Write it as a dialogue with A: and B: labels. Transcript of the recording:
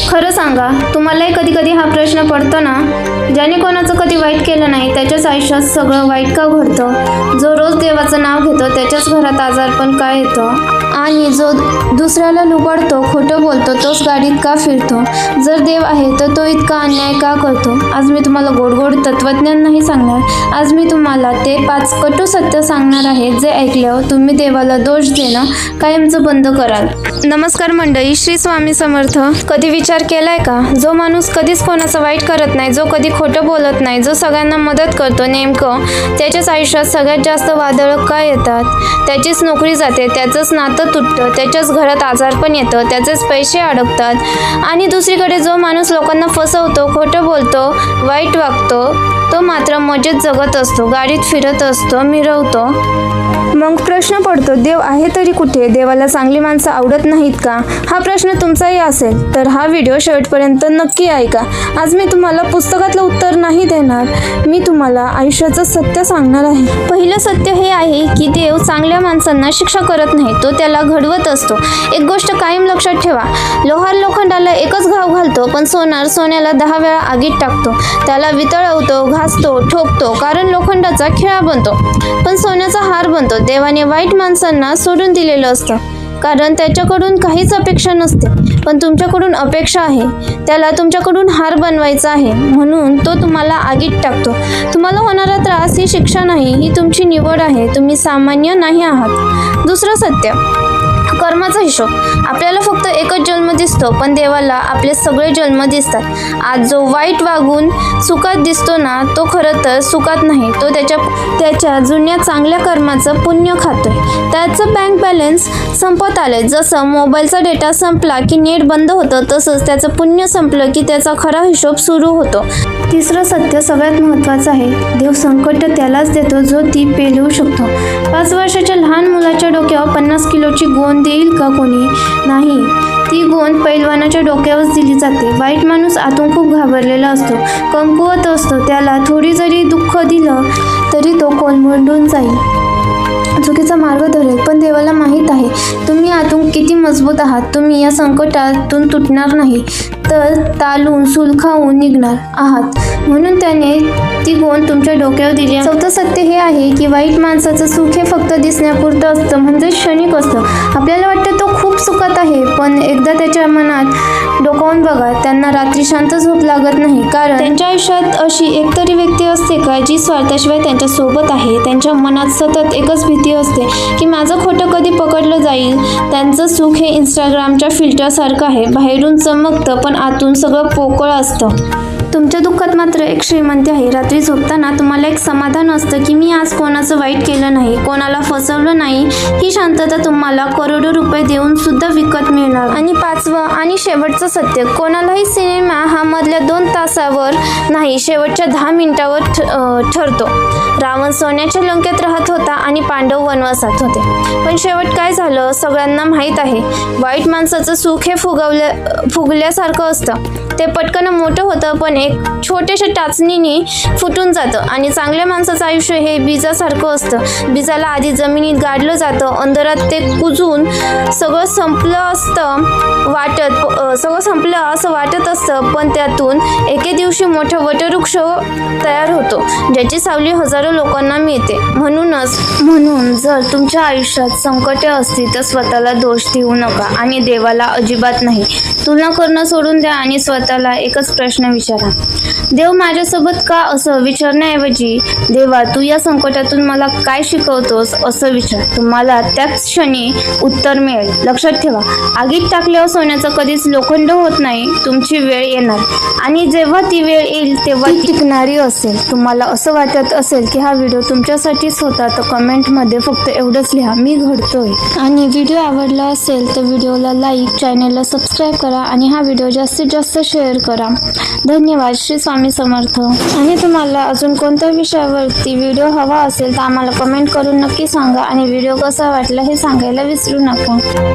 A: खरं सांगा, तुम्हालाही कधी कधी हा प्रश्न पडतो ना, ज्याने कोणाचं कधी वाईट केलं नाही त्याच्याच आयुष्यात सगळं वाईट का घडतं? जो रोज देवाचं नाव घेतो त्याच्याच घरात आजारपण का येतं? आणि जो दुसऱ्याला लुबाडतो, खोटं बोलतो, तोच गाडीत का फिरतो? जर देव आहे तर तो इतका अन्याय का करतो? आज मी तुम्हाला गोड गोड तत्वज्ञान नाही सांगणार. आज मी तुम्हाला ते 5 कटू सत्य सांगणार आहे, जे ऐकल्यावर तुम्ही देवाला दोष देणं कायमचं बंद कराल. नमस्कार मंडळी, श्री स्वामी समर्थ. कधी विचार केलाय का, जो माणूस कधीच कोणाचं वाईट करत नाही, जो कधी खोटं बोलत नाही, जो सगळ्यांना मदत करतो, नेमकं त्याच्याच आयुष्यात सगळ्यात जास्त वादळं का येतात? त्याचीच नोकरी जाते, त्याचंच नातं तुटतं, त्याच्याच घरात आजारपण येतं, त्याचेच पैसे अडकतात. आणि दुसरीकडे जो माणूस लोकांना फसवतो, खोटं बोलतो, वाईट वागतो, तो मात्र मजेत जगत असतो, गाडीत फिरत असतो, मिरवतो. मग प्रश्न पडतो, देव आहे तरी कुठे? देवाला चांगली माणसं आवडत नाहीत का? हा प्रश्न तुमचाही असेल तर हा व्हिडिओ शेवटपर्यंत नक्की ऐका. आज मी तुम्हाला पुस्तकातलं उत्तर नाही देणार, मी तुम्हाला आयुष्याचं सत्य सांगणार आहे. पहिलं सत्य हे आहे की देव चांगल्या माणसांना शिक्षा करत नाही, तो त्याला घडवत असतो. एक गोष्ट कायम लक्षात ठेवा, लोहार लोखंडाला एकच घाव घालतो, पण सोनार सोन्याला 10 वेळा आगीत टाकतो. त्याला वितळवतो, घासतो, ठोकतो, कारण लोखंडाचा खिळा बनतो, पण सोन्याचा हार बनतो. देवाने वाईट माणसांना सोडून दिलेलं असतं, कारण त्याच्याकडून काहीच अपेक्षा नसते, पण तुमच्याकडून अपेक्षा आहे. त्याला तुमच्याकडून हार बनवायचा आहे, म्हणून तो तुम्हाला आगीत टाकतो. तुम्हाला होणारा त्रास ही शिक्षा नाही, ही तुमची निवड आहे. तुम्ही सामान्य नाही आहात. दुसरं सत्य, कर्माचा हिशोब. आपल्याला फक्त एकच जन्म दिसतो, पण देवाला आपले सगळे जन्म दिसतात. आज जो वाईट वागून सुखात दिसतो ना, तो खरं तर सुखात नाही, तो त्याच्या जुन्या चांगल्या कर्माचं पुण्य खातोय. त्याचं बँक बॅलन्स संपत आलंय. जसं मोबाईलचा डेटा संपला की नेट बंद होतं, तसंच त्याचं पुण्य संपलं की त्याचा खरा हिशोब सुरू होतो. तिसरं सत्य सगळ्यात महत्त्वाचं आहे, देव संकट त्यालाच देतो जो ती पेलवू शकतो. 5 वर्षाच्या लहान मुलाच्या डोक्यावर 50 किलोची गोंद देईल का कोणी? नाही, ती गोंद पैलवानाच्या डोक्यावरच दिली जाते. वाईट माणूस आतून खूप घाबरलेला असतो, कमकुवत असतो. त्याला थोडी जरी दुःख दिलं तरी तो कोलमडून जाईल, चुकीचा मार्ग धरेल. पण देवाला माहीत आहे तुम्ही आतून किती मजबूत आहात. तुम्ही या संकटातून तुटणार नाही, तर तालून सुलखावून निघणार आहात, म्हणून त्याने ती गोंद तुमच्या डोक्यावर दिली. चौथं सत्य हे आहे की वाईट माणसाचं सुख हे फक्त दिसण्यापुरतं असतं, म्हणजे क्षणिक असतं. आपल्याला वाटतं तो खूप सुखात आहे, पण एकदा त्याच्या मनात डोकावून बघा, त्यांना रात्री शांत झोप लागत नाही, कारण त्यांच्या आयुष्यात अशी एकतरी व्यक्ती असते का जी स्वार्थाशिवाय त्यांच्या सोबत आहे. त्यांच्या मनात सतत एकच भीती असते की माझं खोटं कधी पकडलं जाईल. त्यांचं सुख हे इंस्टाग्रामच्या फिल्टरसारखं आहे, बाहेरून चमकतं पण आतून सगळं पोकळ असतं. तुमच्या दुःखात मात्र एक श्रीमंती आहे. रात्री झोपताना तुम्हाला एक समाधान असतं की मी आज कोणाचं वाईट केलं नाही, कोणाला फसवलं नाही. ही शांतता तुम्हाला करोडो रुपये देऊन सुद्धा विकत मिळणार. आणि 5वं आणि शेवटचं सत्य, कोणालाही सिनेमा हा मधल्या 2 तासावर नाही, शेवटच्या 10 मिनिटावर ठरतो. रावण सोन्याच्या लंकेत राहत होता आणि पांडव वनवासात होते, पण शेवट काय झालं सगळ्यांना माहीत आहे. वाईट माणसाचं सुख हे फुगल्यासारखं असतं, ते पटकन मोठं होतं, पण एक छोट्याशा टाचणीने फुटून जातं. आणि चांगल्या माणसाचं आयुष्य हे बीजासारखं असतं. बीजाला आधी जमिनीत गाडलं जातं, अंधारात ते कुजून सगळं संपलं असं वाटत असतं, पण त्यातून एके दिवशी मोठा वटवृक्ष तयार होतो, ज्याची सावली हजारो लोकांना मिळते. म्हणून जर तुमच्या आयुष्यात संकटे असतील तर स्वतःला दोष देऊ नका आणि देवाला अजिबात नाही. तुलना करणं सोडून द्या आणि स्वतःला एकच प्रश्न विचारा, देव माझ्यासोबत का? असं विचारण्याऐवजी देवा तू या संकटातून मला काय शिकवतोस असं विचार. तुम्हाला त्याच क्षणी उत्तर मिळेल. लक्षात ठेवा, आगीत टाकल्यावर सोन्याचं कधीच लोखंड होत नाही. तुमची वेळ येणार आणि जेव्हा ती वेळ येईल तेव्हा ती टिकणारी असेल. तुम्हाला असं वाटत असेल की हा व्हिडिओ तुमच्यासाठीच होता तर कमेंटमध्ये फक्त एवढंच लिहा, मी घडतोय. आणि व्हिडिओ आवडला असेल तर व्हिडिओला लाईक, चॅनलला सबस्क्राईब करा आणि हा व्हिडिओ जास्तीत जास्त शेअर करा. धन्यवाद. श्री स्वामी समर्थ. आणि तुम्हाला अजून कोणत्या विषयावरती व्हिडिओ हवा असेल तर आम्हाला कमेंट करून नक्की सांगा आणि व्हिडिओ कसा वाटला हे सांगायला विसरू नका.